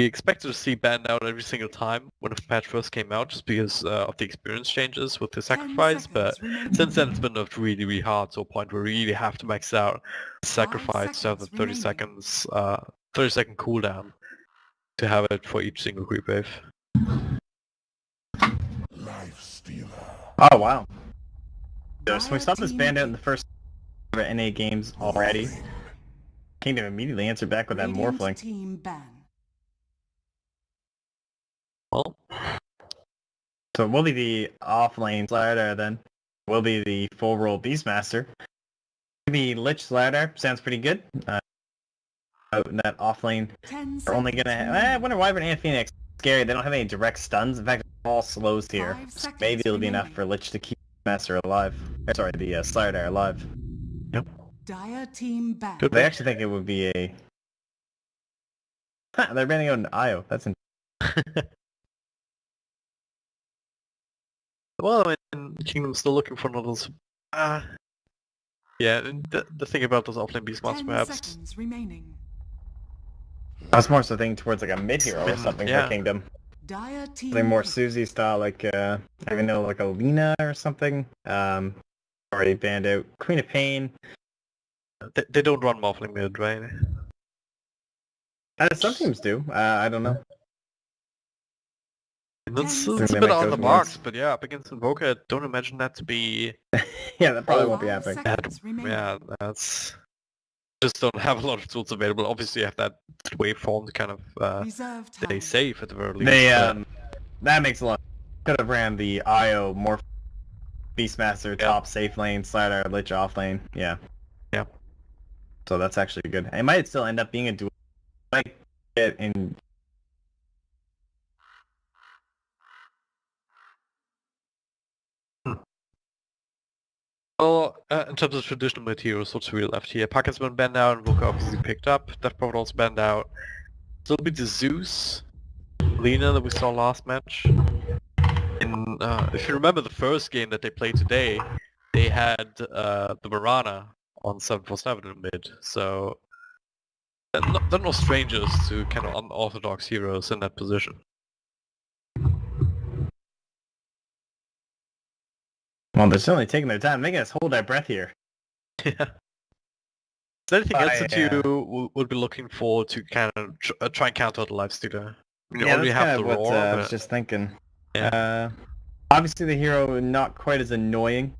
expected to see banned out every single time when the patch first came out, just because of the experience changes with the sacrifice, but since then it's been nerfed really, really hard to a point where we really have to max out sacrifice to have the 30 seconds, 30-second cooldown to have it for each single creep wave. Oh wow. So we saw this banned out in the first NA games already. Kingdom immediately answered back with that Morphling. Well, so it will be the offlane Slardar then. Will be the full role Beastmaster. The Lich Slardar sounds pretty good. Out in that offlane, they're only gonna. I wonder why Wyvern and Phoenix scary. They don't have any direct stuns. In fact, all slows here. So maybe it'll be enough for Lich to keep Master alive. Sorry, the Slardar alive. Yep. Dire team back. They actually think it would be a. They're banning out an Io. That's well, I mean, Kingdom's still looking for another. Yeah, and the thing about those offlane Beastmasters, perhaps. I was more so thinking towards like a mid hero or something for Kingdom. Something more Susie style, like I even know like a Lena or something. Already banned out. Queen of Pain. They don't run Morphling mid, right? Some teams do. I don't know. It's a bit on the marks, but yeah, up against Invoker, I don't imagine that to be... yeah, that probably won't be happening. Yeah, that's... Just don't have a lot of tools available. Obviously you have that waveform to kind of stay safe at the very least. They, that makes a lot. Could have ran the Io more Beastmaster top safe lane, Slardar, Lich off lane. Yeah. Yeah. So that's actually good. It might still end up being a duel. Might get in. Well, in terms of traditional materials, what's really left here? Puck has been banned out, and Invoker obviously picked up. Death Prophet also banned out. Still be the Zeus, Lena that we saw last match. And if you remember the first game that they played today, they had the Marana on 747 in mid, so they're no strangers to kind of unorthodox heroes in that position. Well, they're certainly taking their time, making us hold our breath here. Yeah. Is there anything else that you would be looking for to kind of try and counter the lifestealer? You already have the roar, I was just thinking. Yeah. Obviously the hero not quite as annoying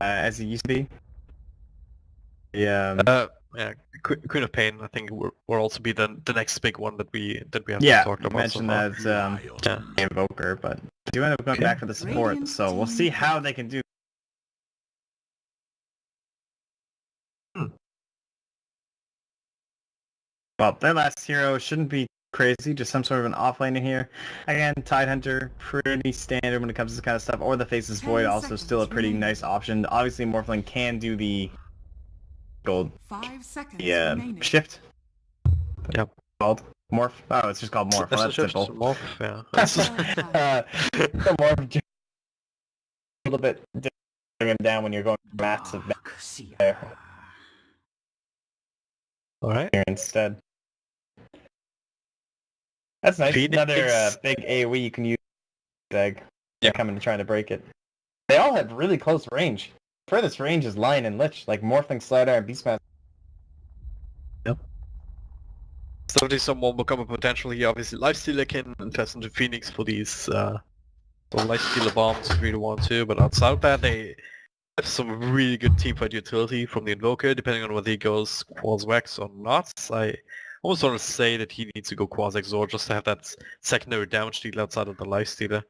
as he used to be. Yeah. Yeah, Queen of Pain. I think will also be the next big one that we have talked about. Mentioned that Invoker, but they do end up going back for the support, so we'll see how they can do. Well, their last hero shouldn't be crazy, just some sort of an offlaner here. Again, Tidehunter, pretty standard when it comes to this kind of stuff, or the Faceless Void, also still a pretty nice option. Obviously, Morphling can do the gold. 5 seconds shift. Yep. Called morph. Oh, it's just called morph. Well, that's simple. Morph. Yeah. Morph. A little bit bring him down when you're going massive there. All right. Here instead. That's nice. Phoenix. Another big AoE you can use. Bag. Yeah. Coming and trying to break it. They all have really close range. Furthest range is Lion and Lich, like Morphling, Slardar, and Beastmaster. Yep. Certainly someone will come up potential here. Obviously, Lifestealer can invest into Phoenix for these Lifestealer bombs if you really want to, but outside of that, they have some really good teamfight utility from the Invoker, depending on whether he goes Quas-Vex or not. I almost want to say that he needs to go Quas-Exort just to have that secondary damage deal outside of the Lifestealer.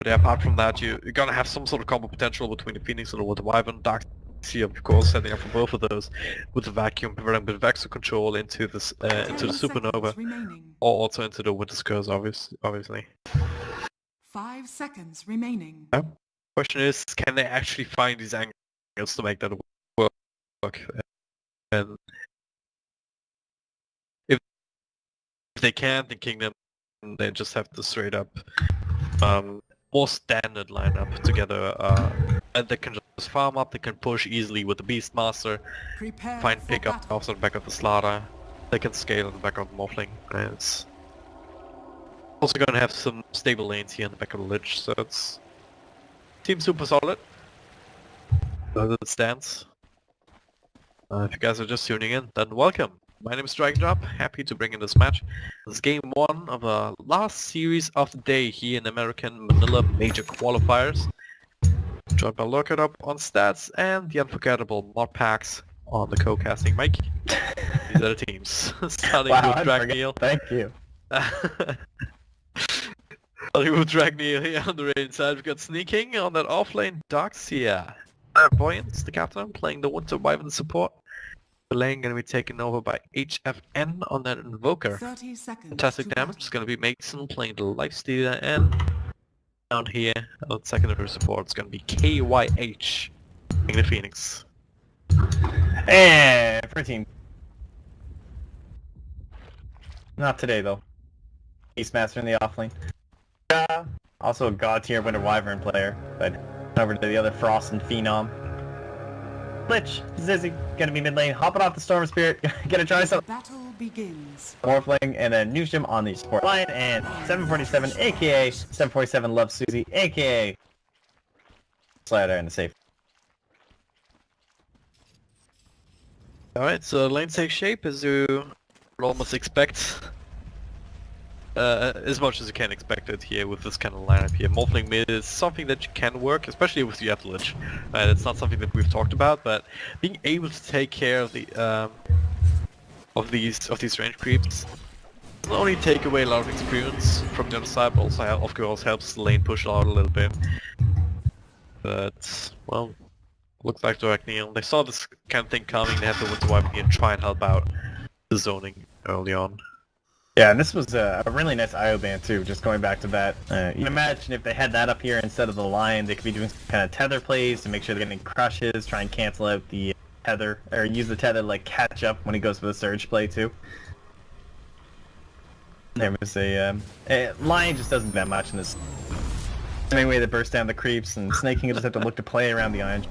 But yeah, apart from that, you're gonna have some sort of combo potential between the Phoenix and with the Wyvern. Darkseer, of course, setting up for both of those with the Vacuum, providing a bit of extra control into this into the Supernova, or also into the Winter's Curse, obviously. 5 seconds remaining. Question is, can they actually find these angles to make that work? And if they can't, then Kingdom, they just have to straight up more standard lineup together, and they can just farm up, they can push easily with the Beastmaster, find pickup also on the back of the Slardar. they can scale in the back of the Morphling. And it's also gonna have some stable lanes here in the back of the Lich, so it's seems super solid. As it stands. If you guys are just tuning in, then welcome. My name is Dragondrop, happy to bring in this match. This is game 1 of the last series of the day here in American Manila Major Qualifiers. Joined by Look It Up on stats and the unforgettable mod packs on the co-casting mic. These are the teams. Starting Wow, with I Dragneel. Thank you. Starting with Dragneel here on the right side, we've got Sneaking on that offlane. Darkseer. Clairvoyance, the captain, playing the Winter Wyvern support. The lane gonna be taken over by HFN on that Invoker. 30 seconds. Fantastic to damage. battle. It's gonna be Mason playing the Lifestealer, and down here on secondary support it's gonna be KYH playing the Phoenix. And for team. Not today though. Beastmaster in the offlane. Also a god tier Winter Wyvern player, but over to the other Frost and Phenom. Lich, Zizzy, gonna be mid lane, hopping off the Storm Spirit, gonna try The some battle begins. Morphling, and then Nushim on the support line, and 747, aka 747 Love Susie, aka Slider in the safe. Alright, so lane take shape as you would almost expect. As much as you can expect it here with this kind of lineup here. Morphling mid is something that you can work, especially with the Lich. It's not something that we've talked about, but being able to take care of the of these range creeps not only take away a lot of experience from the other side, but also of course helps the lane push out a little bit. But well, looks like Dragneel. They saw this kind of thing coming. They had to Winter Wyvern here and try and help out the zoning early on. Yeah, and this was a really nice IO ban too, just going back to that. You can imagine if they had that up here instead of the Lion, they could be doing some kind of tether plays to make sure they're getting crushes, try and cancel out the tether, or use the tether to like catch up when he goes for the surge play too. There was Lion just doesn't do that much in this. The main way to burst down the creeps, and Snaking will just have to look to play around the iron.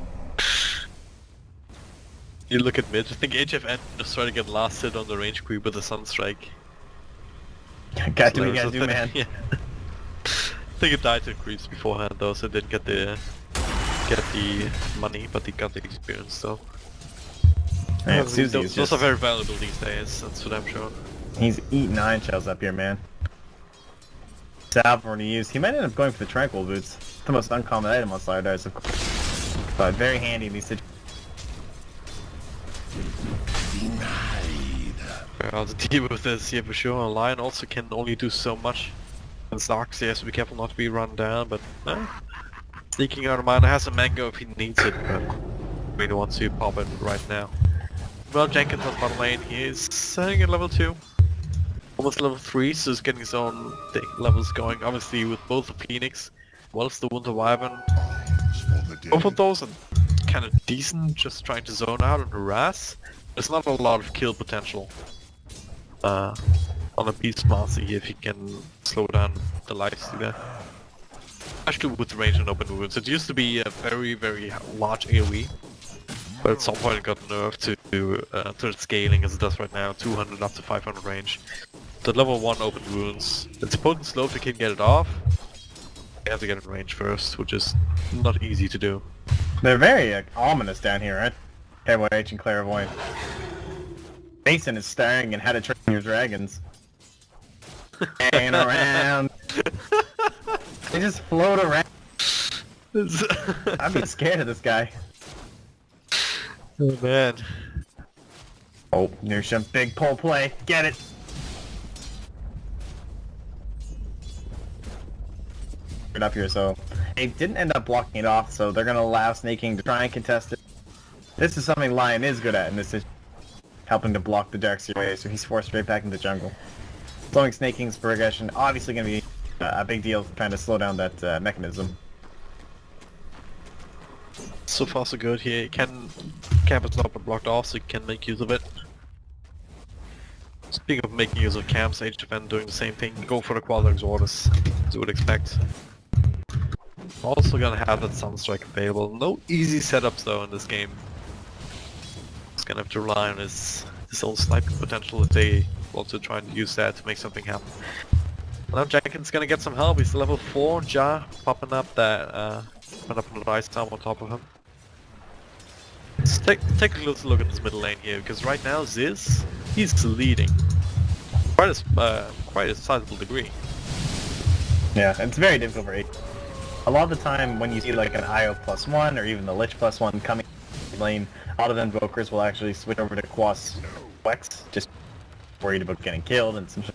You look at mid, I think HFN just trying to get last hit on the range creep with the Sunstrike. Got to So be there's gotta do, a thing- man. Yeah. I think it died to creeps beforehand though, so it didn't get the money, but he got the experience though. Yeah, Those Susie is those just, are very valuable these days, that's what I'm sure. he's eating iron shells up here, man. Salve already used. He might end up going for the Tranquil Boots. The most uncommon item on Sliders, of course. But very handy in these situations. I'll have to deal with this here for sure. Lion also can only do so much. And Starks, he has to be careful not to be run down, but sneaking out of mine has a mango if he needs it, but really wants to pop it right now. Well, Jenkins on bottom lane, he is setting at level 2. Almost level 3, so he's getting his own levels going, obviously with both the Phoenix, well as the Winter Wyvern. Both of those are kind of decent, just trying to zone out and harass. There's not a lot of kill potential on a Beastmaster here if you can slow down the Lifestealer. Especially with range and open wounds. It used to be a very, very large AoE, but at some point it got nerfed to its scaling as it does right now, 200 up to 500 range. The level 1 open wounds, it's a potent slow if you can get it off. You have to get it in range first, which is not easy to do. They're very ominous down here, right? KYH and Clairvoyant. Mason is staring and how to train your dragons. Hanging around. They just float around. I'd be scared of this guy. Oh man. Oh, Nushim, big pull play. Get it. Up here, so they didn't end up blocking it off, so they're gonna allow Snaking to try and contest it. This is something Lion is good at in this situation, helping to block the Darkseer away, so he's forced straight back into the jungle. Slowing Snaking's progression, obviously gonna be a big deal, trying to slow down that mechanism. So far so good here. You can camp is not blocked off, so you can make use of it. Speaking of making use of camps, HFN doing the same thing. Go for the Quad Exodus, as you would expect. Also gonna have that Sunstrike available. No easy setups though in this game. Just gonna have to rely on his his own sniping potential if they want to try and use that to make something happen. Now Jenkins gonna get some help. He's level 4. Ja popping up that went up on the ice tower on top of him. Let's take a closer look at this middle lane here, because right now Ziz, he's leading quite a sizable degree. Yeah, it's very difficult for 8. A lot of the time when you see like an IO +1 or even the Lich +1 coming lane, a lot of invokers will actually switch over to Quas Wex, just worried about getting killed and some shit.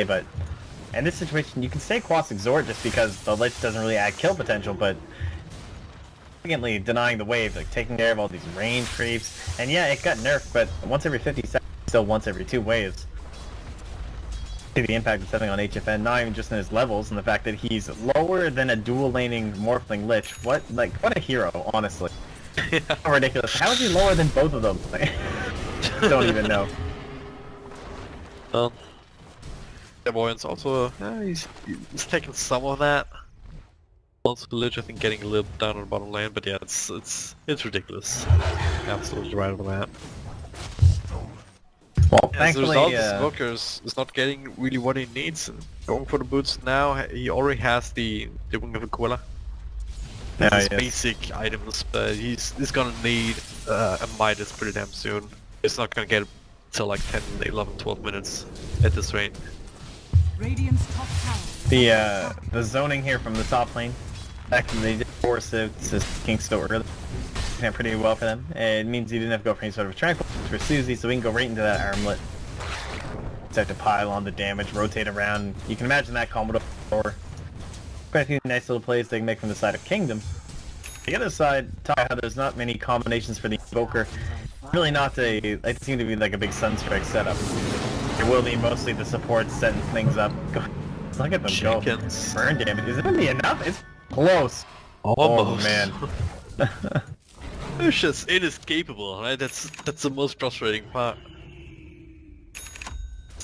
But in this situation, you can say Quas Exhort just because the Lich doesn't really add kill potential, but significantly denying the wave, like taking care of all these range creeps. And yeah, it got nerfed, but once every 50 seconds, still once every 2 waves. See the impact it's having on HFN, not even just in his levels, and the fact that he's lower than a dual laning Morphling Lich. What a hero, honestly. Yeah. How ridiculous. How is he lower than both of them? Don't even know. Well, Clairvoyance also, he's taking some of that. Also Lich, I think, getting a little down on the bottom lane, but yeah, it's ridiculous. Absolutely right on that. Well, As a thankfully, result, this Invoker is not getting really what he needs. Going for the boots now, he already has the Wing of Aquila. Yeah, His yes. basic items, but he's gonna need a Midas pretty damn soon. He's not gonna get it till like 10, 11, 12 minutes at this rate. Radiant's top tower is The zoning here from the top lane, actually they did force it to King so early. Went pretty well for them. It means you didn't have to go for any sort of tranquil for Susie, so we can go right into that armlet. Start to pile on the damage, rotate around. You can imagine that combo for quite a few nice little plays they can make from the side of Kingdom. The other side, Taha, there's not many combinations for the Invoker. Really not it seemed to be like a big Sunstrike setup. It will be mostly the support setting things up. Look at them Jenkins. go. Burn damage. Is it gonna be enough? It's close. Almost. Oh man. It's just inescapable, right? That's the most frustrating part.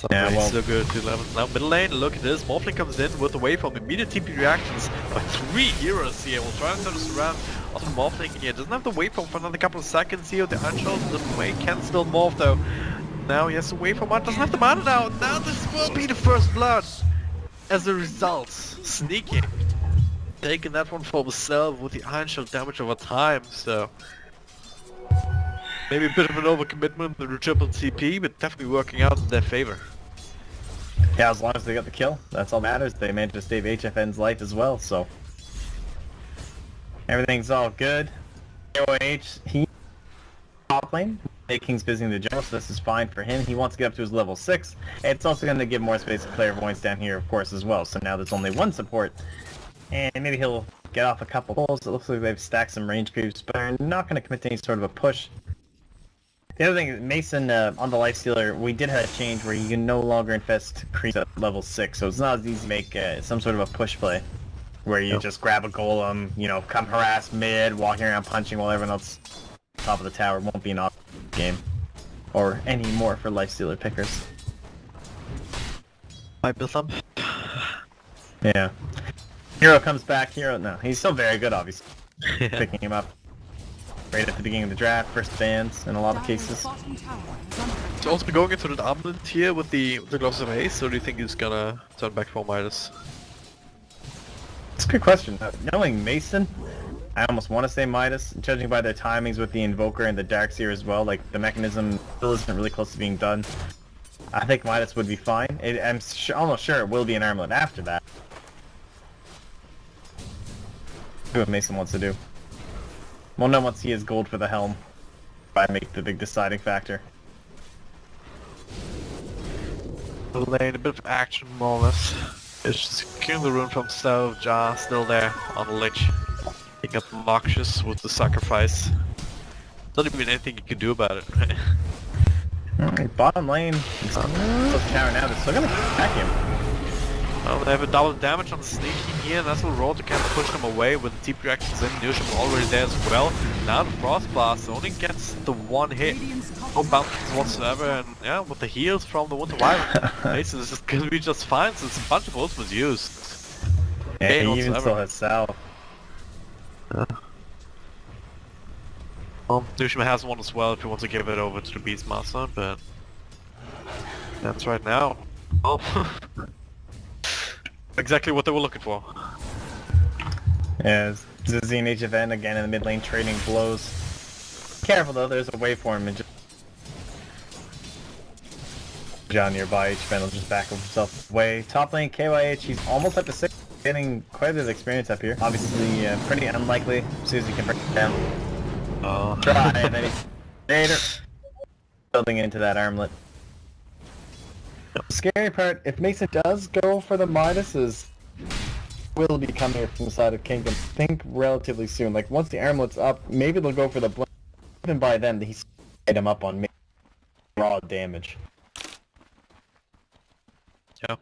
Yeah, well- So good to 11. Now middle lane, look at this. Morphling comes in with the wave from immediate TP reactions by 3 heroes here. We'll try and turn this around. Also Morphling here doesn't have the waveform for another couple of seconds here. The Unshot the way can still morph though. Now he has the waveform, doesn't have the mana now. Now this will be the first blood. As a result, sneaking. Taking that one for himself with the Iron Shell damage over time, so maybe a bit of an overcommitment with the triple TP, but definitely working out in their favor. Yeah, as long as they got the kill, that's all that matters. They managed to save HFN's life as well, so everything's all good. AOH, he top lane. King's visiting the jungle, so this is fine for him. He wants to get up to his level 6. It's also going to give more space to Clairvoyance down here, of course, as well. So now there's only one support. And maybe he'll get off a couple pulls. It looks like they've stacked some range creeps, but are not going to commit to any sort of a push. The other thing is, Mason, on the Lifestealer, we did have a change where you can no longer infest creeps at level 6, so it's not as easy to make some sort of a push play. Where you just grab a golem, you know, come harass mid, walking around punching while everyone else top of the tower. Won't be an option game. Or any more for Lifestealer pickers. Might be some. Yeah. Hero comes back. Hero, no, he's still very good, obviously. Yeah. Picking him up right at the beginning of the draft, first bans in a lot of Dire's cases. bottom tower is under attack. He's also going into the armament here with the Gloves of Haste, so do you think he's gonna turn back for Midas? That's a good question. Knowing Mason, I almost want to say Midas, judging by their timings with the Invoker and the Darkseer as well, like the mechanism still isn't really close to being done. I think Midas would be fine. I'm almost sure it will be an armlet after that. See what Mason wants to do. We'll know once he has gold for the helm. I make the big deciding factor. Lane, a bit of action more or less. It's just securing the rune from South, Ja still there on the ledge. Picking up Noxious with the sacrifice. Not even anything you can do about it. Alright, bottom lane. Tower now, they're still gonna attack him. Well, they have a double damage on the sneaking here, and that's what roll to kind of push them away with the TP reactions in. Newsham already there as well. Now the Frost Blast only gets the one hit. Radiant's top No tower bounces whatsoever, and yeah, with the heals from the Winter Wyvern, Mason is just gonna be just fine since a bunch of ultimates used. Yeah, Gain he even whatsoever. still has Sal. Newsham has one as well if you want to give it over to the Beastmaster, but That's right now. Oh. Exactly what they were looking for. Yeah, Zizzy and HFN again in the mid lane trading blows. Careful though, there's a waveform and just John nearby, HFN will just back himself away. Top lane KYH, he's almost up to 6, getting quite a bit of experience up here. Obviously, pretty unlikely. Susie can break it down. Oh. Try, and then he's later building into that armlet. The scary part, if Mason does go for the Midas, will be coming here from the side of Kingdom. Think relatively soon. Like once the armlet's up, maybe they'll go for the blink. Even by then, he's hit him up on raw damage. Yeah.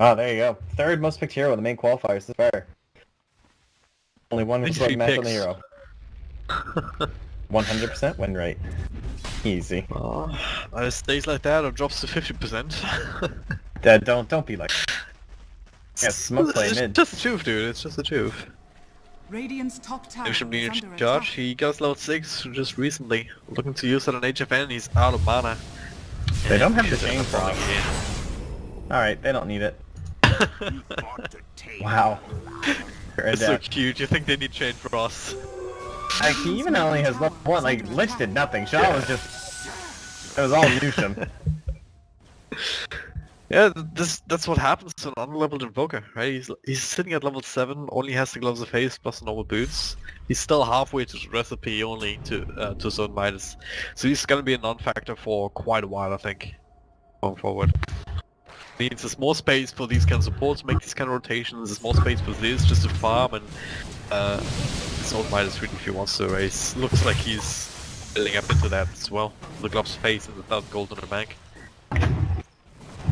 Oh, there you go. Third most picked hero in the main qualifiers this far. Only one was like match on the hero. 100% win rate. Easy. It stays like that or drops to 50%. Dad, don't be like. Yeah, smoke play It's mid. just the truth, dude. It's just the truth. Radiant's top tower is Ocean being under in charge. attack. He got level 6 just recently. Looking to use it on HFN. He's out of mana. They don't have the Should chain have frost. fallen Alright, they don't need it. again. Wow. It's so cute. You think they need chain frost? Like, he even only has level 1, like, Lich did nothing. Shaw was just... It was all Lucian. Yeah, that's what happens to an unleveled Invoker, right? He's sitting at level 7, only has the Gloves of Haste plus normal boots. He's still halfway to the recipe only to Zone Midas. So he's gonna be a non-factor for quite a while, I think, going forward. Means there's more space for these kind of supports to make these kind of rotations, there's more space for this just to farm, and Zone Midas really if he wants to race. Looks like he's building up into that as well. The Gloves of Haste and the gold in the bank.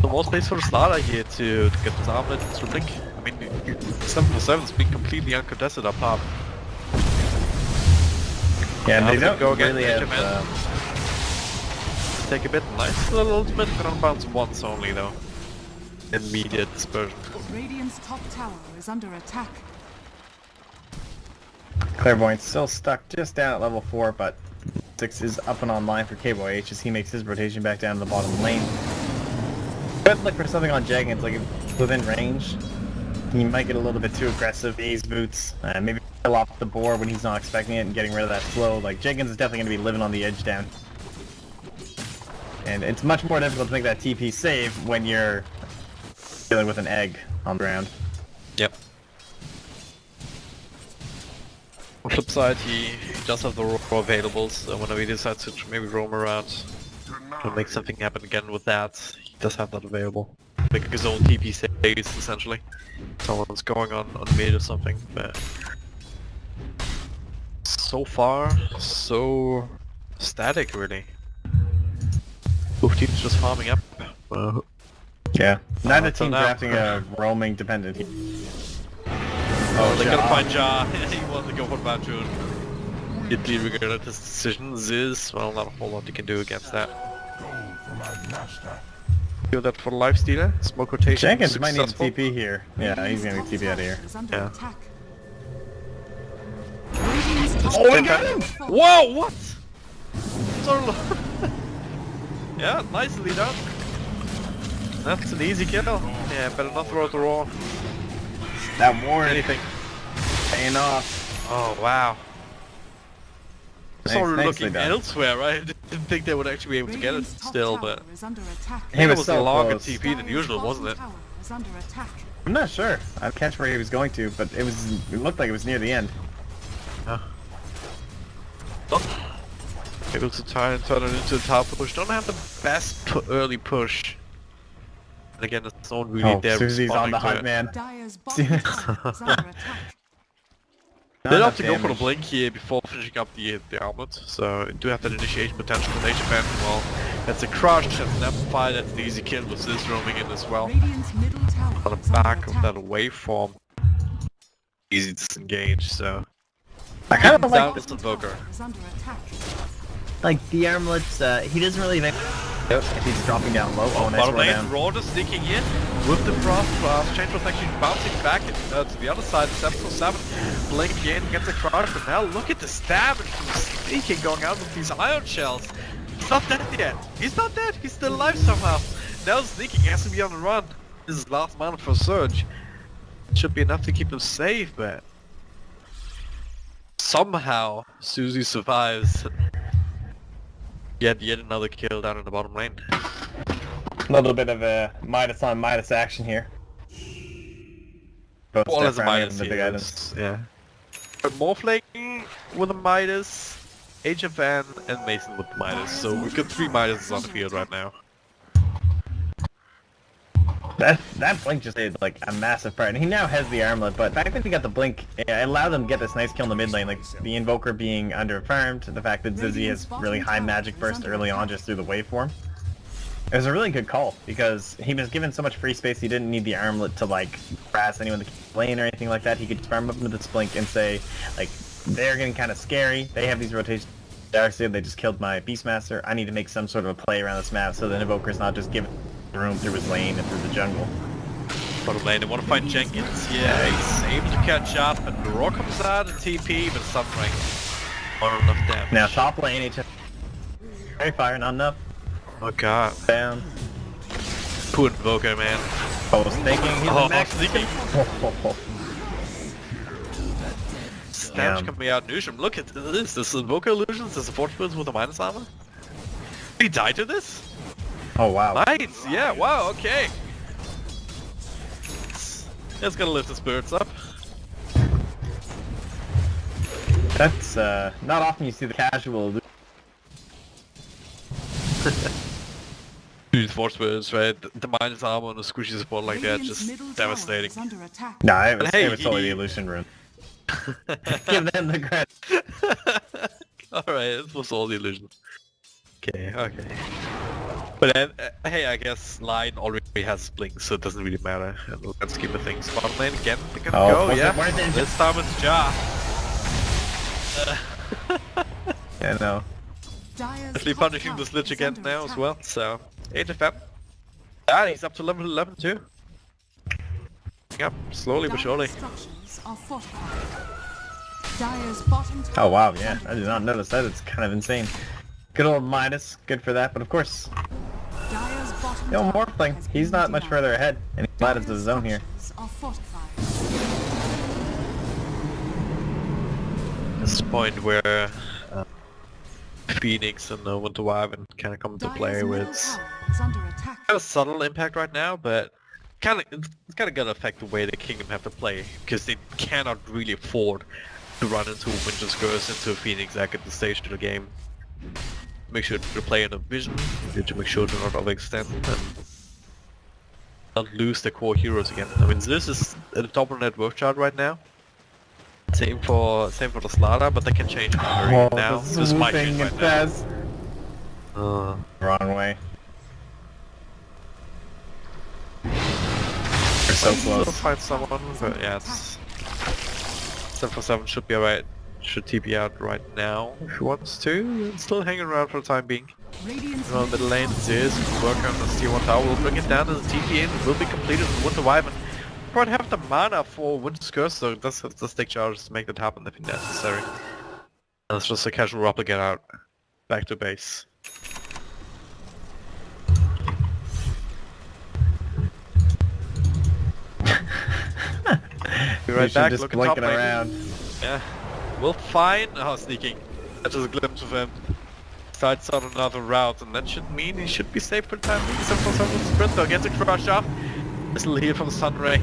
So more space for the starter here to get this armlet to blink. I mean, 747's been completely uncontested up top. Yeah, and they don't go again. really have... Take a bit. Nice little ultimate, gonna bounce once only though. Immediate dispersion. Radiant's top tower is under attack. Clairvoyant's still stuck just down at level 4, but 6 is up and online for KYH as he makes his rotation back down to the bottom lane. Could look for something on Jaggins, like within range. He might get a little bit too aggressive, A's boots, maybe kill off the board when he's not expecting it and getting rid of that flow. Like, Jaggins is definitely going to be living on the edge down. And it's much more difficult to make that TP save when you're dealing with an egg on the ground. Yep. On the flip side, he does have the raw availables, so whenever he decides to maybe roam around to make something happen again with that, he does have that available. Making his own TP saves, essentially. Someone's going on mid or something, but... So far, so static, really. Both teams just farming up. Yeah. Neither until team now. drafting a roaming dependent. Oh, they Ja. gotta find Ja. He wanted to go for Bajun. Deeply regretted his decision. Ziz, well, not a whole lot he can do against that. Do that for the lifestealer. Smoke rotation. Jenkins might need a successful. TP here. Yeah, he's gonna TP out of here. Is under Yeah. attack. Radiant's top Oh, we tower got him! is falling. Whoa, what? So yeah, nicely done. That's an easy kill. Yeah, better not throw it the raw. That ward Anything. paying off. Oh, wow. Nice, Sorry, nicely looking done. elsewhere, right? I didn't think they would actually be able to get it Radiant's top still, tower but... is under attack. He It was was a so longer close. TP than usual, Dire's wasn't it? bottom tower is under attack. I'm not sure. I didn't catch where he was going to, but it looked like it was near the end. Able to try and turn it into a tower push. Don't have the best early push. And again, it's not really Oh, there Susie's on responding the to hunt, it. man. Dire's bottom tower is under attack. They Not have to go enough for the damage. blink here before finishing up the armlet, so do have that initiation potential for Nature Band as well. That's a crush, that's an amplify, that's an easy kill with this roaming in as well. Radiant's middle tower On is the under back of attack. that waveform, easy to disengage, so... I kind of Down like, is Invoker. Is under attack. like the armlets, he doesn't really make... If he's dropping down low, oh, nice Bottom roll lane, down. Raw just sneaking in with the frost, chain protection bouncing back to the other side, 747, blink again, gets a crush, but now look at the damage from sneaking going out with these iron shells. He's not dead yet. He's not dead, he's still alive somehow. Now sneaking has to be on the run. This is last mana for Surge. Should be enough to keep them safe, but somehow Susie survives. Yet another kill down in the bottom lane. A little bit of a Midas on Midas action here. Both All as a step around Midas the big here, items. yeah. But Morphling with a Midas, HFN, and Mason with the Midas. So we've got 3 Midases on the field right now. That blink just did like a massive part. And he now has the armlet, but the fact that he got the blink, it allowed them to get this nice kill in the mid lane. Like the Invoker being under-farmed, the fact that Zizzy has really high magic burst early on just through the waveform. It was a really good call because he was given so much free space he didn't need the armlet to like harass anyone to keep lane or anything like that. He could farm up into this blink and say, like, they're getting kind of scary. They have these rotations. They just killed my Beastmaster. I need to make some sort of a play around this map so the Invoker's not just giving room through his lane and through the jungle. Bottom lane, they want to find Jenkins. Yeah, he's able to catch up, and the Roar comes out and TP, but Sunring. Not enough damage. Now top lane, HF. Very fire, not enough. Oh god. Down. Poor Invoker, man. Oh, snaking. He's Oh, max sneaking. Damage Damn. coming out Newsham. Look at this. This Invoker illusions, the support spells with a minus armor. Did he die to this? Oh wow. Nice! Yeah, wow, okay. It's gonna lift the spirits up. That's not often you see the casual. Dude, force spirits, right? The minus armor and the squishy support like that, Radiant's just middle tower devastating. is under attack. Nah, it was, But hey, it was totally he- the illusion rune. Give them the credit. Alright, this was all the illusion. Okay. But hey, I guess line already has blinks, so it doesn't really matter. And let's keep the things. Bottom lane again, they're gonna Oh, go, was it yeah. worth it? This time it's Jar. Yeah, no. Dire's Actually top punishing tower this Lich is again under now as attack. well, so 8FM. And he's up to level 11 too. Yep, slowly but Dire's surely. structures are fortified. Dire's bottom tower Oh wow, is yeah. under I did not attack. notice that. It's kind of insane. Good old Midas, good for that. But of course, Dire's bottom no tower Morphling. has He's been not much denied. further ahead, and he's glad it's Dire's his zone here. structures are fortified. This is the point where Phoenix and Winter Wyvern kind of come into play Dire's middle with tower is under attack. kind of subtle impact right now, but it's kind of gonna affect the way the Kingdom have to play because they cannot really afford to run into Winter's Curse, into Phoenix Egg at the stage of the game. Make sure to play in a vision, you need to make sure to not overextend and not lose their core heroes again. I mean, this is at the top of the net worth chart right now. Same for the Slaughter, but they can change it now. This might change right now. fast. Uh, Wrong way. We're so Still close. find someone, but yeah, it's 747 should be alright. Should TP out right now if he wants to. It's still hanging around for the time being. Radiant's Around middle lane, Ziz, work on the T1 tower. We'll bring it down to the TP in. It will be completed with Winter Wyvern. Probably have the mana for Winter's Curse, so that's the stick charges to make that happen if necessary. And it's just a casual replicate out. Back to base. Be right back, Just look at top blinking lane. around. Yeah. We'll find... Oh, sneaking. That's just a glimpse of him. Starts on another route, and that should mean he should be safe for the time being. 747 with Sprinter gets a crush off. Little heal from the Sunray.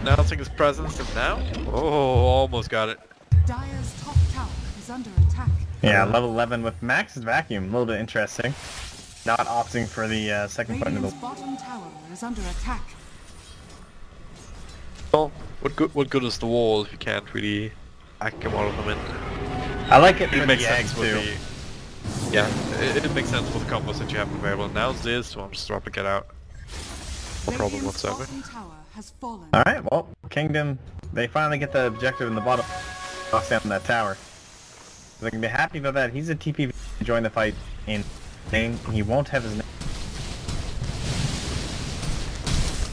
Announcing his presence, and now... Oh, almost got it. Dire's top tower is under attack. Yeah, level 11 with Max's Vacuum. A little bit interesting. Not opting for the second point of Radiant's the... bottom tower is under attack. Well, what good is the wall if you can't really hack him all of them in? I like it It for makes the eggs sense with too. the... Yeah, it makes sense with the combos that you have available. Now this, so I'm just dropping it out. No problem Radiant's whatsoever. bottom tower has fallen. Alright, well, Kingdom, they finally get the objective in the bottom. Box down that tower. They can be happy about that. He's a TP to join the fight in Maine. He won't have his name.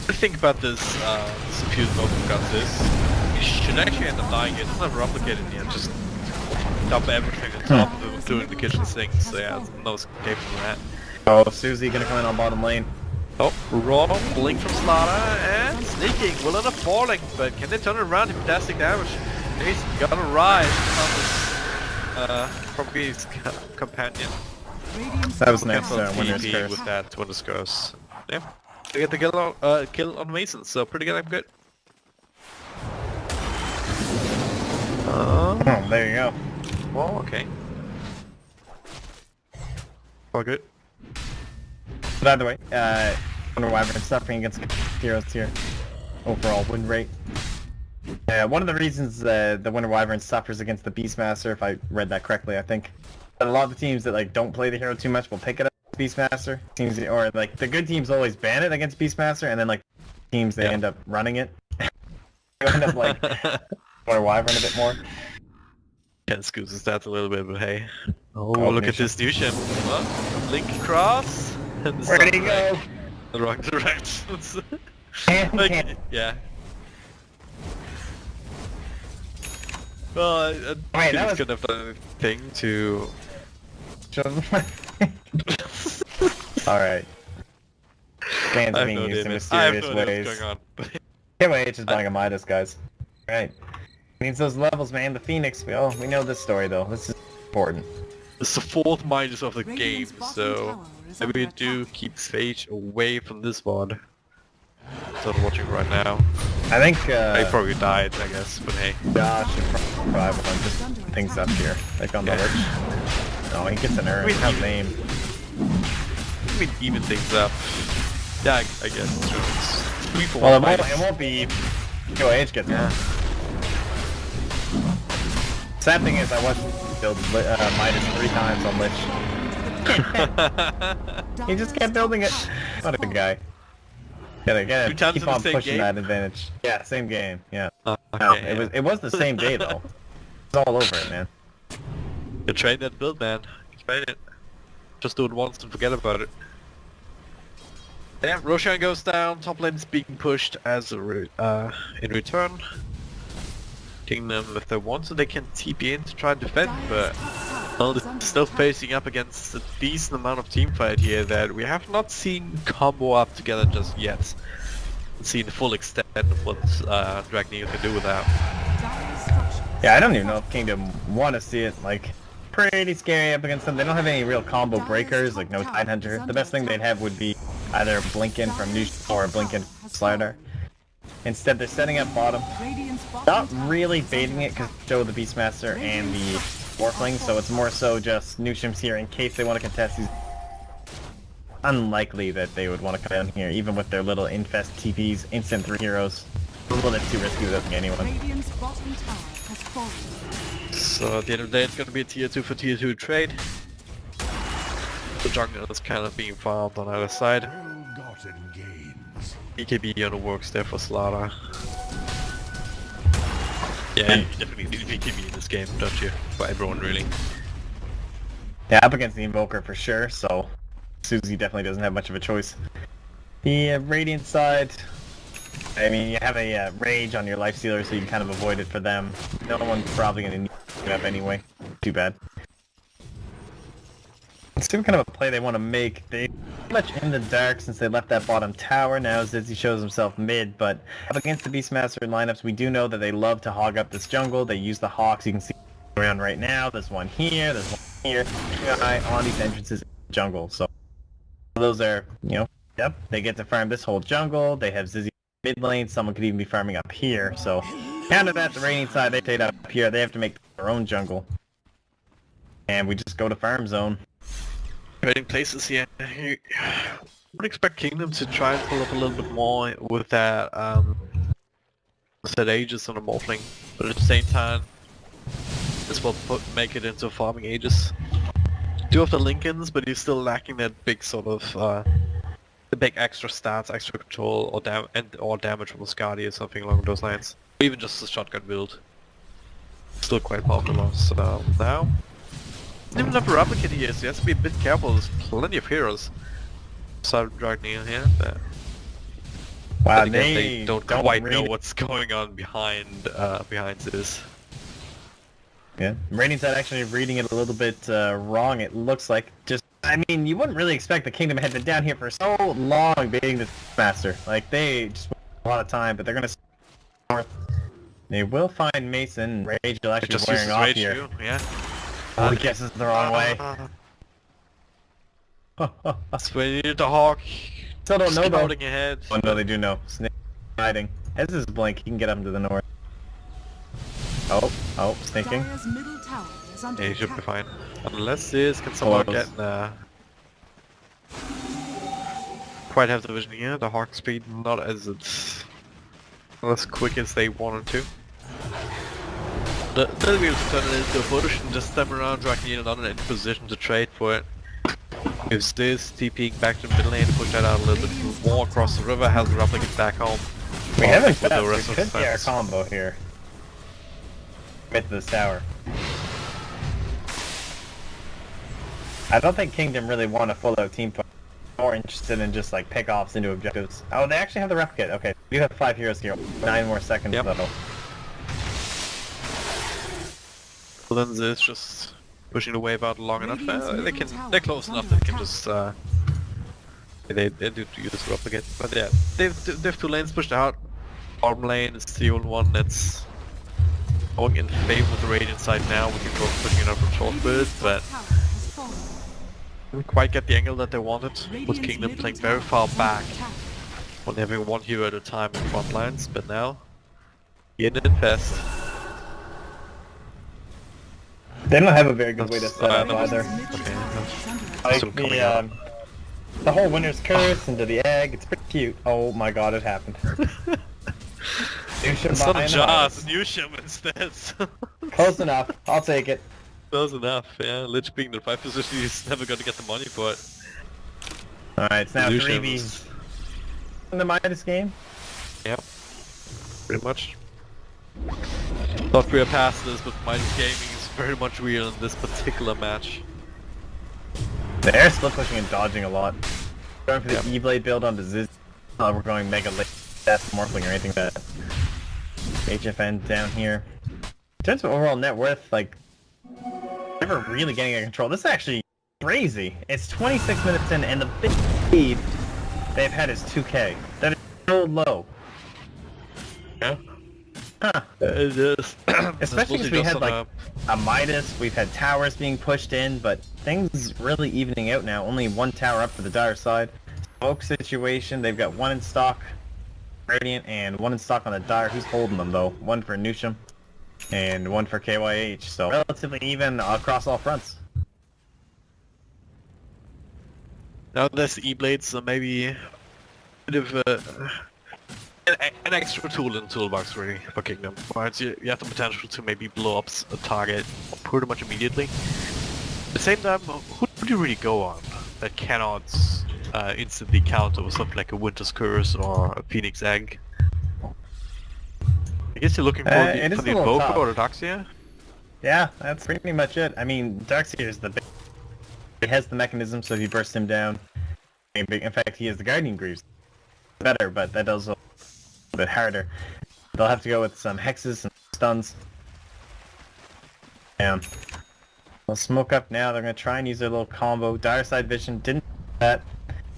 What do you think about this Suffused Open got this? You should actually end up dying. It doesn't have a replicate in the end, just dump everything on top of him doing the kitchen sink. So yeah, no escape from that. Oh, Susie gonna come in on bottom lane. Oh, wrong. Blink from Slaughter and sneaking. Will end up falling, but can they turn it around? Fantastic damage. He's gonna rise from his companion. Radiant's That was top nice, tower Winner's TP Curse. with that Winner's Curse. Yeah. They get the kill on Mason, so pretty good. I'm good. Oh, there you go. Well, okay. All good. But either way, Wonder Wyvern suffering against heroes here. Overall win rate. One of the reasons the Wonder Wyvern suffers against the Beastmaster, if I read that correctly, I think, that a lot of the teams that like don't play the hero too much will pick it up against Beastmaster. Teams, or like the good teams always ban it against Beastmaster, and then like teams they end up running it. They end up like Wonder Wyvern a bit more. Can scoot his stats a little bit, but hey. Oh, Oh, look at Nation. this Nushin. Well, Link cross. And the Where'd he sun go? back. The wrong directions. Like, Yeah. Well, I Wait, think that it's was- could have done anything to... Alright. Fans I have being no used in idea. I have mysterious no idea ways. what's going on. KYH is buying a Midas, guys. Right. Needs those levels, man. The Phoenix. We know this story, though. This is important. It's the fourth Midas of the game, Radiant's bottom so tower is maybe we under do attack. keep Sage away from this one. So I'm watching right now. I think, He probably died, I guess, but hey. Josh should probably want just things up here. Like on the Yeah. ledge. No, he gets an urn. Wait, How's you- name? I mean, even things up. Yeah, I guess it's true. It's 3 for Well, 1 it won't be... KYH gets one. Sad thing is, I watched him build Midas 3 times on Lich. He just kept building it. What a good guy. Three Gotta times keep in the on same pushing game? that advantage. Yeah, same game. Yeah. Okay, No, yeah. it was the same day though. It's all over it, man. You train that build, man. You train it. Just do it once and forget about it. Yeah, Roshan goes down, top lane is being pushed as a in return. Taking them if they want, so they can TP in to try and defend, but well, they're still facing up against a decent amount of teamfight here that we have not seen combo up together just yet. Seen the full extent of what Dragneel can do with that. Dire structures. Yeah, I don't even know if Kingdom want to see it. Like, pretty scary up against them. They don't have any real combo breakers, like no Tidehunter. The best thing they'd have would be either Blinken from Nush or Blinken from Slider. Instead, they're setting up bottom. Radiant's bottom Not tower really is baiting under it because attack. show the Beastmaster and the Warfling, so it's more so just Nushim's here in case they want to contest these. Unlikely that they would want to come down here, even with their little infest TPs, instant 3 heroes. A little bit too risky without anyone. Radiant's bottom tower has fallen. So at the end of the day, it's gonna be a tier 2 for tier 2 trade. The jungle is kind of being farmed on either side. Ill-gotten gains. BKB on the works there for Slaughter. Yeah, you definitely need BKB in this game, don't you? For everyone, really. Yeah, up against the Invoker for sure, so Susie definitely doesn't have much of a choice. The Radiant side, I mean, you have a Rage on your Lifestealer, so you can kind of avoid it for them. No one's probably going to need it up anyway. Too bad. Let's see what kind of a play they want to make. They pretty much in the dark since they left that bottom tower. Now Zizzy shows himself mid, but up against the Beastmaster lineups, we do know that they love to hog up this jungle. They use the Hawks. You can see around right now. There's one here. There's one here. Guy on these entrances in the jungle. So those are, you know, yep. They get to farm this whole jungle. They have Zizzy mid lane. Someone could even be farming up here. So counter that, the Radiant side, they stayed up here. They have to make their own jungle, and we just go to farm zone. Trading places here. I would expect Kingdom to try and pull up a little bit more with that set Aegis on a Morphling, but at the same time, this will make it into farming Aegis. Do have the Lincolns, but he's still lacking that big sort of the big extra stats, extra control, or damage from the Skadi or something along those lines. Or even just the shotgun build. Still quite popular. So now. Even if a replicate here, so he has to be a bit careful. There's plenty of heroes. So Dragneel here, but Wow, then again, they don't quite know read- what's going on behind this. Yeah, Radiant side actually reading it a little bit wrong. It looks like just I mean, you wouldn't really expect the Kingdom had been down here for so long being the master. Like, they just spent a lot of time, but they're gonna north. They will find Mason. Rage will actually Just wearing uses off rage here. too, yeah. Oh, he guesses the wrong way. Swing the Hawk. Still don't know though. Scouting ahead. Oh no, they do know. Snake hiding. Has his blink, he can get up to the north. Oh, sneaking. Dire's middle tower is under Yeah, he should be attack. fine. Unless this, can someone Close. get quite have the vision here. The Hawk speed not as quick as they wanted to. They'll be able to turn it into a push and just step around, dragging in another in position to trade for it. If this TPing back to the middle lane to push that out a little bit more across the river, has the replicate back home. We haven't with the fast. rest We of could the get our defense. combo here. With this tower. I don't think Kingdom really want a full-out team fight. More interested in just like pick-offs into objectives. Oh, they actually have the replicate. Okay, we have 5 heroes here. 9 more seconds Yep. though. Linz is just pushing the wave out long enough. Radiant's They're close middle enough tower that they can is just they do use replicate. But yeah, they've 2 lanes pushed out. Bottom lane is the only one that's going in favor of the Radiant side now. We can go pushing it up from short bit, but Tower has fallen. didn't quite get the angle that they wanted. With Radiant's Kingdom middle playing tower very far is under back, attack. only having 1 hero at a time in front lines. But now, in and fast. They don't have a very good way to That's- set up that was- either. Radiant's middle Okay, tower that's- is under attack. Like Still coming out. the whole Winter's Curse into the egg. It's pretty cute. Oh my god, it happened. It's not a jar, it's a new ship instead. Close enough. I'll take it. Close enough, yeah. Lich being the 5 position, he's never gonna get the money for it. Alright, it's now Illusions. 3v in the Midas game. Yep. Pretty much. Thought we were past this, but Midas Gaming is very much real in this particular match. They're still pushing and dodging a lot. Going for the Yep. E-Blade build onto Ziz. We're going Mega Late, Death, Morphling, or anything like that. HFN down here. In terms of overall net worth, like, never really getting out of control. This is actually crazy. It's 26 minutes in, and the big lead they've had is 2k. That is so low. Yeah. Huh. It is. Especially because we had like a Midas, we've had towers being pushed in, but things really evening out now. Only 1 tower up for the Dire side. Smoke situation, they've got 1 in stock, Radiant, and 1 in stock on the Dire. Who's holding them though? 1 for Nusham, and 1 for KYH, so relatively even across all fronts. Now there's E-Blades, so maybe a bit of an extra tool in the toolbox really for Kingdom. Right? You have the potential to maybe blow up a target pretty much immediately. At the same time, who do you really go on that cannot instantly counter with something like a Winter's Curse or a Phoenix Egg? I guess you're looking for It the is a little Invoker tough. or the Darkseer? Yeah, that's pretty much it. I mean, Darkseer is the big... He has the mechanism, so if you burst him down... In fact, he has the Guardian Greaves. Better, but that does a bit harder. They'll have to go with some hexes and stuns. Damn. They'll smoke up now. They're gonna try and use their little combo. Dire side vision didn't do that.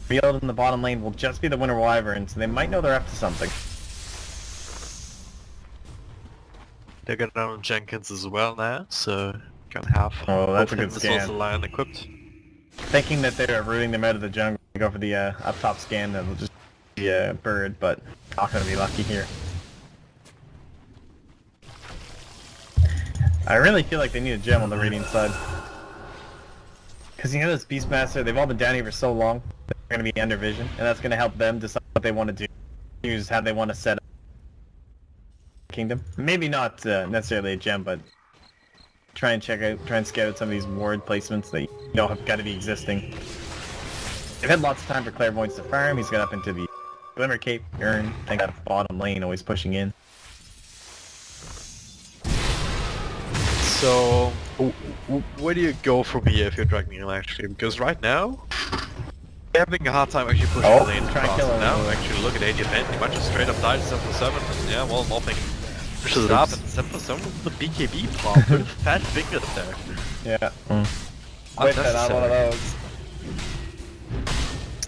Field in the bottom lane will just be the Winter Wyvern, so they might know they're up to something. They got down on Jenkins as well now, so gonna have Oh, that's a both good him as well as scan. the Lion equipped. Thinking that they're rooting them out of the jungle, go for the up top scan, that'll just be a bird, but not gonna be lucky here. I really feel like they need a gem on the Radiant side. Because you know this Beastmaster, they've all been down here for so long, they're gonna be under vision, and that's gonna help them decide what they want to do. Use how they want to set up Kingdom. Maybe not necessarily a gem, but try and scout out some of these ward placements that you know have got to be existing. They've had lots of time for Clairvoyance to farm. He's got up into the Glimmer Cape, Urn, think that bottom lane, always pushing in. So, where do you go from here if you're Dragon actually? Because right now, you're having a hard time actually pushing Oh, the lane try and across. kill him. Now, actually look at ADFN, he might just straight up die to 7/7, and yeah, well, nothing. Pushes it up, and 7/7 with the BKB pop, with a fat finger there. Yeah. Wish that on one of those.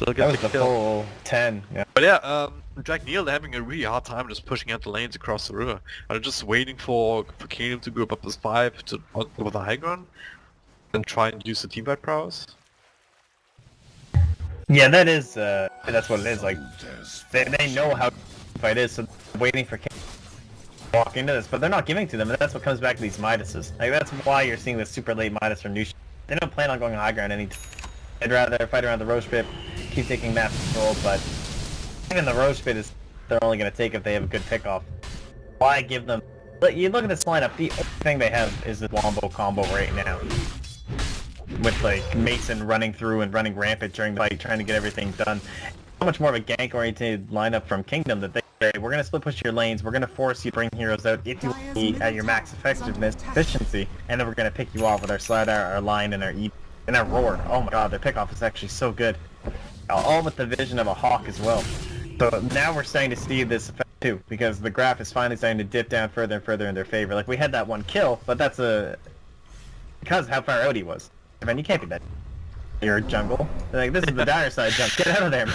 Still That get was the the kill. full 10. Yeah. But yeah, Jack Neal, they're having a really hard time just pushing out the lanes across the river. They're just waiting for Kingdom to group up as 5 to with a high ground and try and use the team fight prowess. Yeah, that is, that's what it is. Like, they know how fight is, so they're waiting for King to walk into this, but they're not giving to them, and that's what comes back to these Midases. Like, that's why you're seeing this super late Midas from Nushu. They don't plan on going high ground any time. They'd rather fight around the Roche Pit, keep taking map control, but even the Roche Pit is they're only going to take if they have a good pickoff. Why give them... But you look at this lineup, the only thing they have is the Wombo combo right now. With, like, Mason running through and running rampant during the fight, trying to get everything done. So much more of a gank-oriented lineup from Kingdom that they say, we're going to split push your lanes, we're going to force you to bring heroes out if you be at your max effectiveness, efficiency, and then we're going to pick you off with our Slider, our Line, and our E, and our Roar. Oh my god, their pickoff is actually so good. All with the vision of a Hawk as well. So now we're starting to see this effect too, because the graph is finally starting to dip down further and further in their favor. Like, we had that one kill, but that's because how far out he was. I mean, you can't be that. You're a jungle. Like, this is the dire side jump. Get out of there.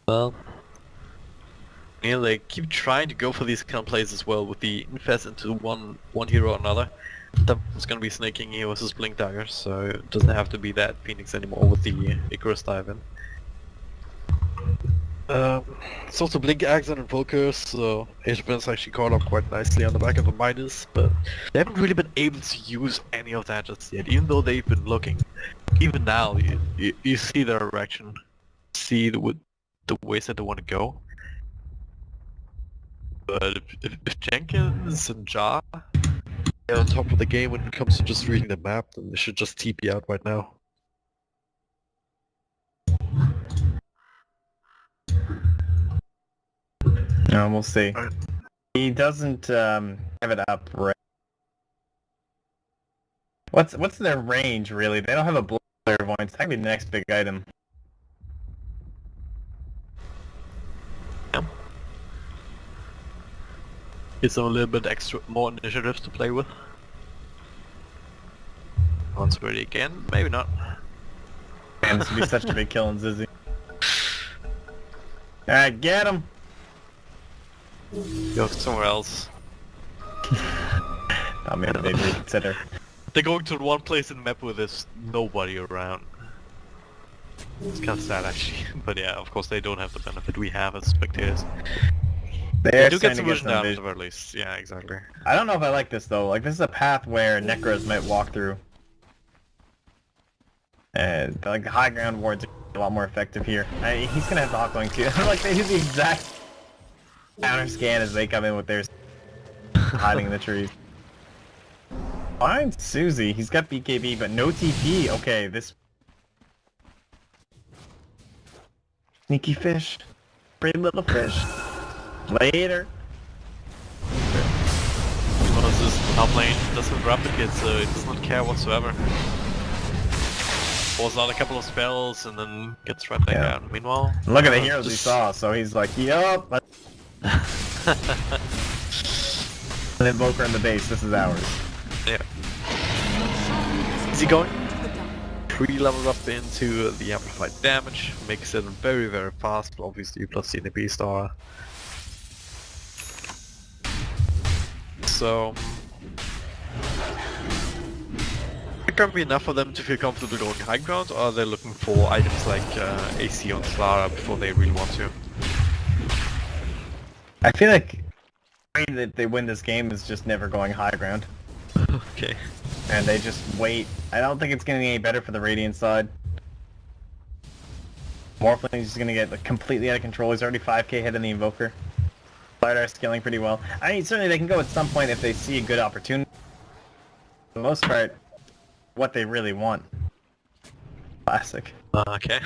Well, yeah, they keep trying to go for these kind of plays as well with the infest into one hero or another. It's gonna be snaking here versus Blink Dagger, so it doesn't have to be that Phoenix anymore with the Icarus dive in. It's also Blink Axe and Invokers, so HBN's actually caught up quite nicely on the back of the Midas, but they haven't really been able to use any of that just yet, even though they've been looking. Even now, you see their direction, see the ways that they want to go. But if Jenkins and Ja are on top of the game when it comes to just reading the map, then they should just TP out right now. No, we'll see. He doesn't have it up right. What's their range really? They don't have a blood clairvoyance. That could be the next big item. Yeah. Gives them a little bit extra more initiatives to play with. Once ready again, maybe not. Man, this would be such a big kill on Zizzy. Alright, get him! Go somewhere else. I mean, they'd reconsider. They're going to one place in the map where there's nobody around. It's kind of sad actually, but yeah, of course they don't have the benefit we have as spectators. They do get some vision out of it at least, yeah, exactly. I don't know if I like this though, like this is a path where Necros might walk through. And like the high ground wards are a lot more effective here. He's gonna have the Hawk going too. Like they do the exact counter scan as they come in with theirs hiding in the trees. Find Susie. He's got BKB, but no TP. Okay, this sneaky fish, pretty little fish. Later. Well, this top lane doesn't replicate, so it does not care whatsoever. Pulls out a couple of spells and then gets right back down. Meanwhile, look at the heroes he saw. So he's like, yup. An invoker in the base. This is ours. Yeah. Is he going? 3 levels up into the amplified damage, makes it very very fast, obviously plus the NB star. So it can be enough for them to feel comfortable going high ground, or are they looking for items like AC on Slara before they really want to? I feel like the way that they win this game is just never going high ground. Okay. And they just wait. I don't think it's getting any better for the Radiant side. Morphling is just gonna get like, completely out of control. He's already 5k hit in the Invoker. Lidar scaling pretty well. I mean, certainly they can go at some point if they see a good opportunity. For the most part, what they really want. Classic. Okay.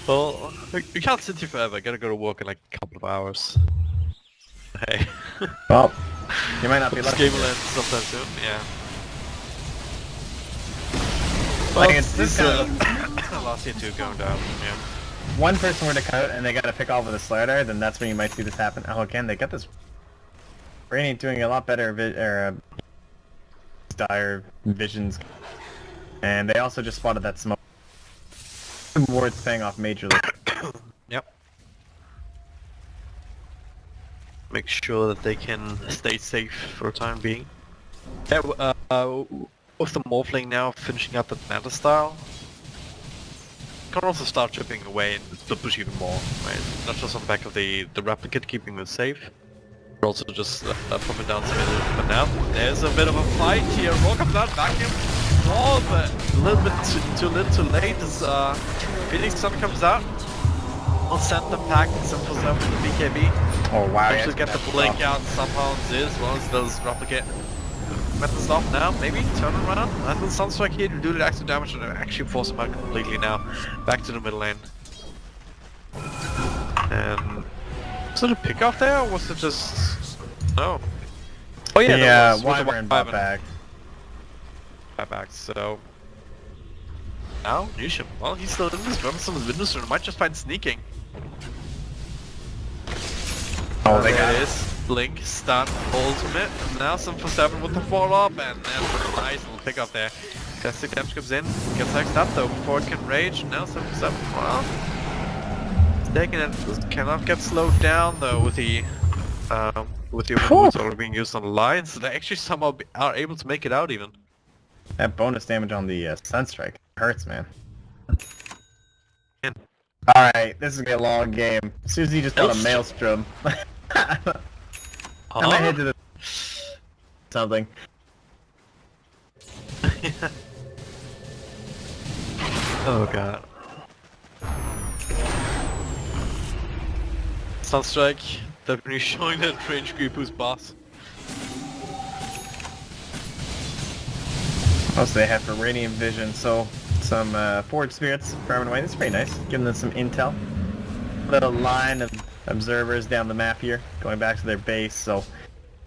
Well, we can't sit here forever. I gotta go to work in like a couple of hours. Hey. Well, you might not be This lucky. game will end sometime soon, yeah. Like, Well, it's this kind last year too going down, yeah. One person were to cut and they gotta pick off with a Slider, then that's when you might see this happen. Oh, again, they got this Radiant doing a lot better dire visions. And they also just spotted that smoke. Ward's paying off majorly. Yep. Make sure that they can stay safe for the time being. Yeah, with the Morphling now finishing up that meta style, can also start chipping away and still push even more, right? Not just on the back of the replicate keeping them safe, but also just pumping down some middle. But now, there's a bit of a fight here. Roll comes out, vacuum. Oh, but a little bit too little too late as Phoenix Sun comes out. Will send the pack some for some with the BKB. Oh wow, Actually get the blink out somehow on Ziz, as well as does replicate. Met the stop now, maybe turn around. And the Sunstrike here to do the extra damage and actually force him out completely now. Back to the middle lane. And was it a pick off there or was it just no? Oh yeah, yeah, Wyvern bought back. Back, so now Nisham. Well, he's still in this room, some of the windows, and might just find sneaking. Oh, they got it. it. Blink, stun, ultimate, and now some for 7 with the follow-up, and that's a nice little pick up there. Fantastic damage comes in, gets X'd up though before it can rage, now 7 for 7, well, it's taking it, cannot get slowed down though with the moves already being used on the line, so they actually somehow are able to make it out even. That bonus damage on the Sunstrike hurts, man. Man. Alright, this is gonna be a long game. Susie just got a maelstrom. I'm gonna head to the something. Oh god. Sunstrike definitely showing that range creep who's boss. Also they have for Radiant Vision, so some forward spirits farming away. That's pretty nice, giving them some intel. Little line of observers down the map here, going back to their base, so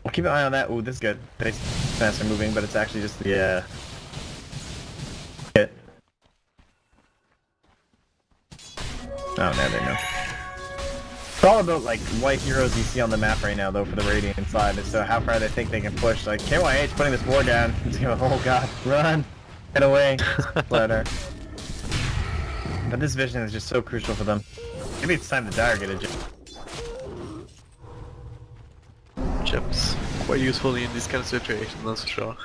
we'll keep an eye on that. Ooh, this is good. Base fans are moving, but it's actually just the hit. Oh, now they know. It's all about like white heroes you see on the map right now, though, for the Radiant side. So how far they think they can push. Like KYH putting this war down. Oh god, run, get away, splatter. But this vision is just so crucial for them. Maybe it's time to target it. Chips. Quite useful in these kind of situations, that's for sure.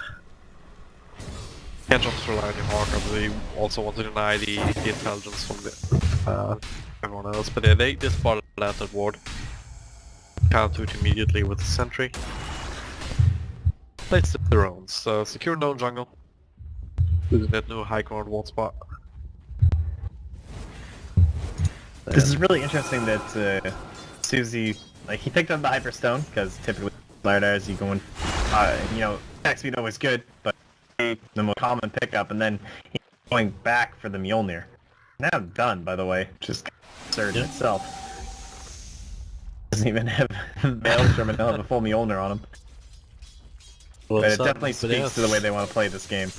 Can't just rely on your Hawk, obviously also want to deny the intelligence from the, everyone else, but yeah, they spotted out that ward. Can't do it immediately with the sentry. Placed their own, so secure known jungle. Using that new high ground ward spot. This is really interesting that Susie, like, he picked up the Hyperstone, because typically Lardars you going, you know, attack speed always good, but the most common pickup, and then he's going back for the Mjolnir. Now done, by the way, just absurd in itself. Doesn't even have Maelstrom and they'll have a full Mjolnir on him. Well, but it definitely speaks to the way they want to play this game.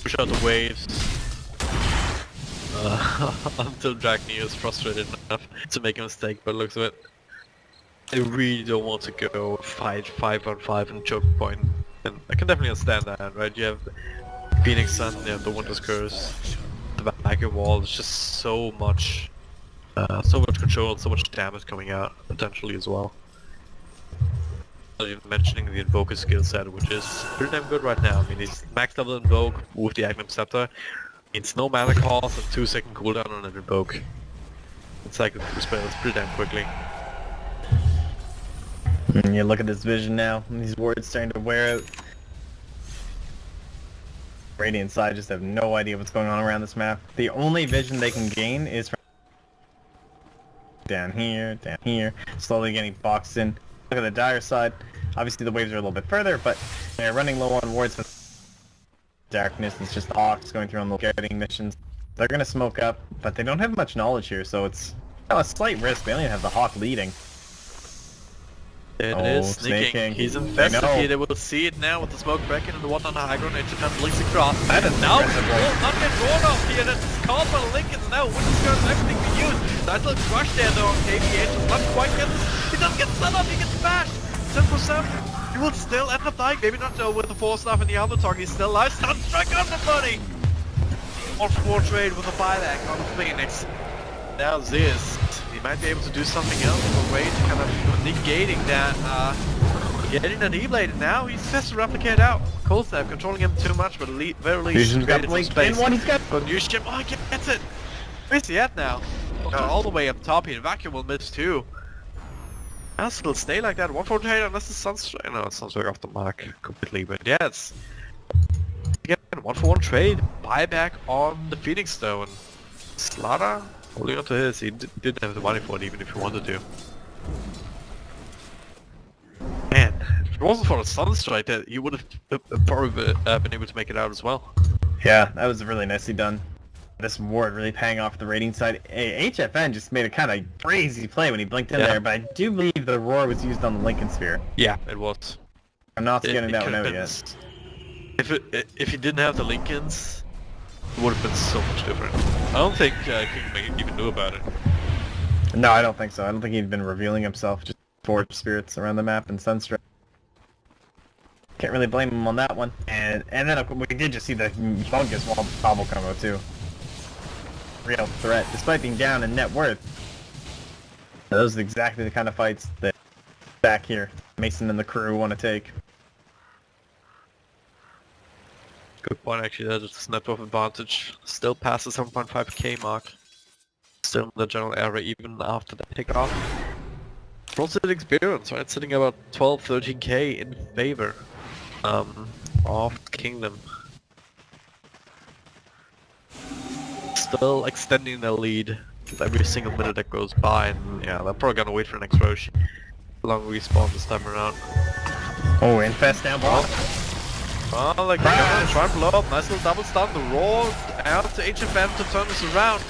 Push out the waves. Until Dragny is frustrated enough to make a mistake, but looks of it. They really don't want to go fight 5-on-5 and choke point. And I can definitely understand that, right? You have Phoenix Sun, you have the Winter's Curse, the vacuum wall, there's just so much control and so much damage coming out, potentially as well. Not even mentioning the Invoker skill set, which is pretty damn good right now. I mean, he's max level Invoke with the Agnum Scepter. It's no mana cost and 2-second cooldown on an Invoke. It's like the spells pretty damn quickly. And you look at this vision now, and these wards starting to wear out. Radiant side just have no idea what's going on around this map. The only vision they can gain is from down here, slowly getting boxed in. Look at the Dire side. Obviously the waves are a little bit further, but they're running low on wards with darkness. It's just the Hawks going through on the scouting missions. They're gonna smoke up, but they don't have much knowledge here, so it's a slight risk. They only have the Hawk leading. It is sneaking. He's infested here. They will see it now with the smoke breaking and the one on the high ground. It just blinks across. That is now impressive, will not get drawn off here. That's called by Lincoln. Now Winter's Curse and everything to use. Nice little crush there though on KVH. Does not quite get this. He doesn't get stun off. He gets smashed. 10%. He will still end up dying, maybe not with the force staff and the other target, he's still alive. Stun strike on the buddy! 1-for-1 trade with a buyback on the Phoenix. Now this, he might be able to do something else in a way to kind of negating that, getting that E-Blade, and now he has to replicate out. Cold Snap controlling him too much, but very least Fusion's got created some blink in space. one, he's got... But Newsham, oh, he gets it! Where's he at now? All the way up top here, Vacuum will miss too. I'll still stay like that, 1-4 trade unless the Sunstrike, no, it's Sunstrike off the mark completely, but yeah, it's... Again, 1-for-1 trade, buyback on the Phoenix Stone. Slaughter holding on to his, he didn't have the money for it even if he wanted to. Man, if it wasn't for the Sunstrike, that he would have probably been able to make it out as well. Yeah, that was really nicely done. This ward really paying off the rating side. Hey, HFN just made a kind of crazy play when he blinked in there, but I do believe the roar was used on the Lincoln Sphere. Yeah, it was. I'm not getting that one could've out been yet. If he didn't have the Lincolns, it would have been so much different. I don't think King even knew about it. No, I don't think so. I don't think he'd been revealing himself. Just forge spirits around the map and Sunstrike. Can't really blame him on that one. And then we did just see the humongous wall combo combo too. Real threat, despite being down in net worth. Those are exactly the kind of fights that back here Mason and the crew want to take. Good point actually, that is the net worth advantage. Still past the 7.5k mark. Still in the general area even after that take off. Also the experience, right? Sitting about 12-13k in favor of Kingdom. Still extending the lead with every single minute that goes by, and yeah, they're probably gonna wait for the next Roshi. Long respawn this time around. Oh, infest down bottom. Oh, like try and blow up, nice little double stun, the roar out to HFM to turn this around.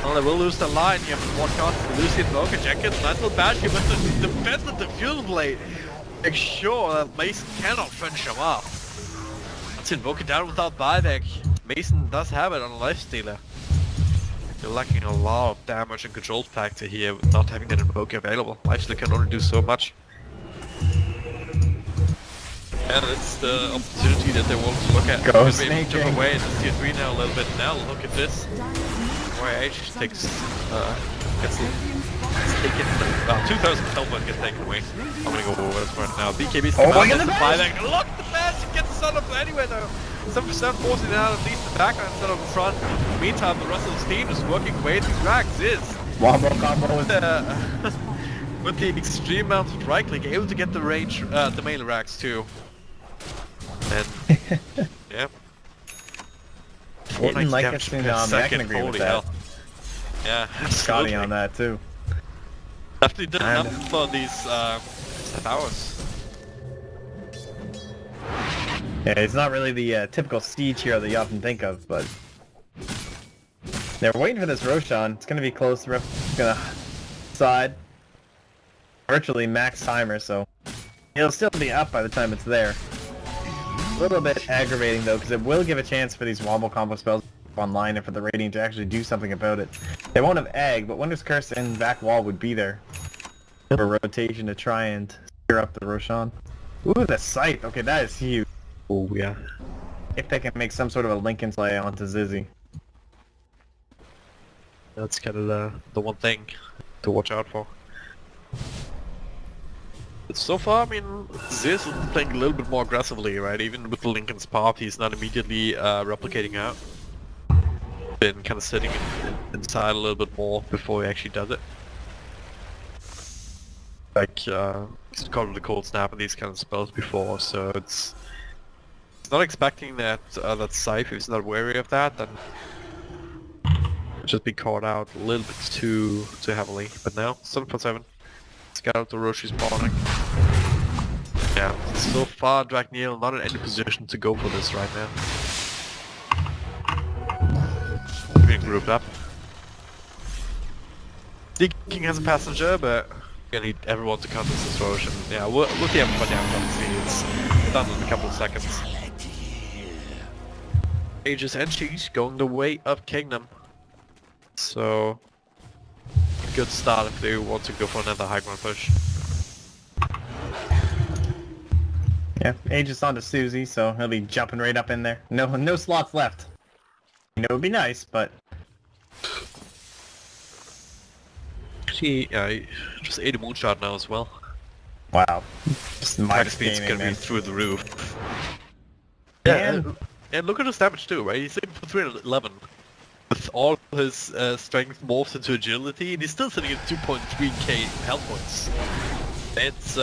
Well, they will lose the line here from one card. Lose the Invoker Jacket, nice little badge here with the defense of the Fuel Blade. Make sure that Mason cannot finish him off. Let's Invoker down without buyback. Mason does have it on a Lifestealer. You're lacking a lot of damage and control factor here with not having that Invoker available. Lifestealer can only do so much. And it's the opportunity that they want to look at. Go Maybe Snake jump Gang. away in the tier 3 now a little bit. Now look at this. YH takes, gets taken, 2,000 Hellblood gets taken away. I'm gonna go over this right now. BKB's Oh, out, look at that's the a bash! buyback. Look at the bash! He gets the sun up anyway though. 7% forcing it out of least the background instead of the front. Meantime, the rest of the team is working way through racks. Wombo combo is... With the extreme amount of right click, able to get the range, the melee racks too. And yeah. Hitting like a tsunami, I can agree with that. Yeah, Scotty absolutely. on that too. Definitely did enough for these towers. Yeah, it's not really the typical siege hero that you often think of, but they're waiting for this Roshan. It's gonna be close. Rip gonna side. Virtually max timer, so it'll still be up by the time it's there. A little bit aggravating though, because it will give a chance for these wombo combo spells online and for the rating to actually do something about it. They won't have egg, but Wondrous Curse and back wall would be there for rotation to try and steer up the Roshan. Ooh, the Scythe. Okay, that is huge. Oh yeah. If they can make some sort of a Lincoln play onto Zizzy. That's kind of the one thing to watch out for. But so far, I mean, Ziz is playing a little bit more aggressively, right? Even with the Lincoln's path, he's not immediately replicating out. Been kind of sitting inside a little bit more before he actually does it. Like, he's called the Cold Snap and these kind of spells before, so it's not expecting that that Scythe, if he's not wary of that, then just be caught out a little bit too heavily. But now, 7/7. Scout the Roshi spawning. Yeah, so far Dragneel not in any position to go for this right now. Being grouped up. The King has a passenger, but we're gonna need everyone to counter this Roshi. And yeah, we'll see everybody out, obviously. It's done in a couple of seconds. Aegis and Cheese going the way of Kingdom. So good start if they want to go for another high ground push. Yeah, Aegis onto Susie, so he'll be jumping right up in there. No slots left. You know, it would be nice, but Actually, just ate a moonshot now as well. wow. Just Attack minus speed's gaming, gonna be man. through the roof. Man. And look at his damage too, right? He's hitting for 311. With all his strength morphs into agility, and he's still sitting at 2.3k health points. It's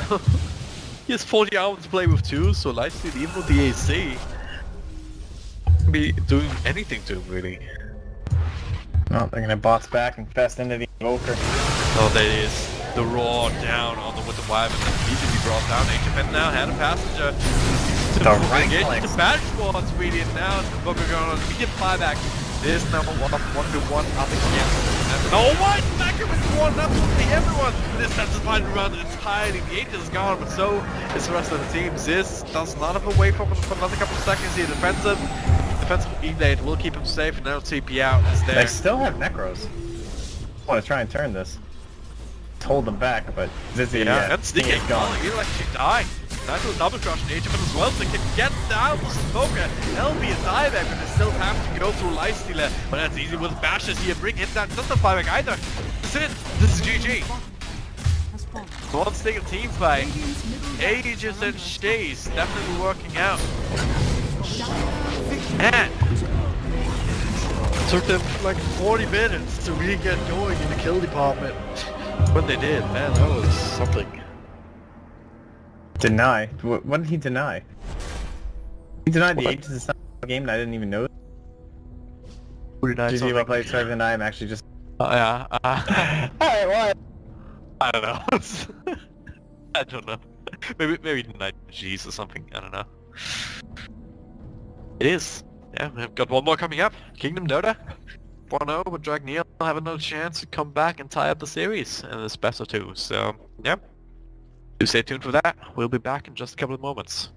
he has 40 hours to play with too, so Lightsteed, even with the AC, can be doing anything to him really. Oh, they're gonna bots back and fest into the Evoker. Oh, there it is. The raw down on the Winter Wyvern and immediately brought down HFN now, had a passenger. The right Get flank. the badge squads really, and now it's the Booker going on immediate flyback. This number 1 up against. Oh my! Backer with one absolutely everyone! This has to find around entirely. The Angel is gone, but so is the rest of the team. This does not have a way for another couple of seconds here. Defensive E-Blade will keep him safe, and now TP out is there. They still have Necros. I want to try and turn this. Hold them back, but Zizzy, Yeah, and Sneaky is gone. He'll actually die. Nice little double crush in HFN as well, so they can get down the smoker. LB is dieback, but they still have to go through Lifestealer. But that's easy with bashes here. Bring him down. Doesn't flyback either. This is it. This is GG. Has fallen. One single team fight. Radiant's middle tower Ages and Shays definitely working out. Dire victory. And it took them like 40 minutes to really get going in the kill department. When they did, man, that was something. Deny? What did he deny? He denied the What? Aegis is not a game and I didn't even know it. Who did I GG, something? well played, sorry than I'm actually just... Yeah. Alright, well... I don't know. I don't know. Maybe Night G's or something. I don't know. It is. Yeah, we've got one more coming up. Kingdom Dota. 1-0, but Dragneel will have another chance to come back and tie up the series in this best of 2. So, yeah. Do stay tuned for that. We'll be back in just a couple of moments.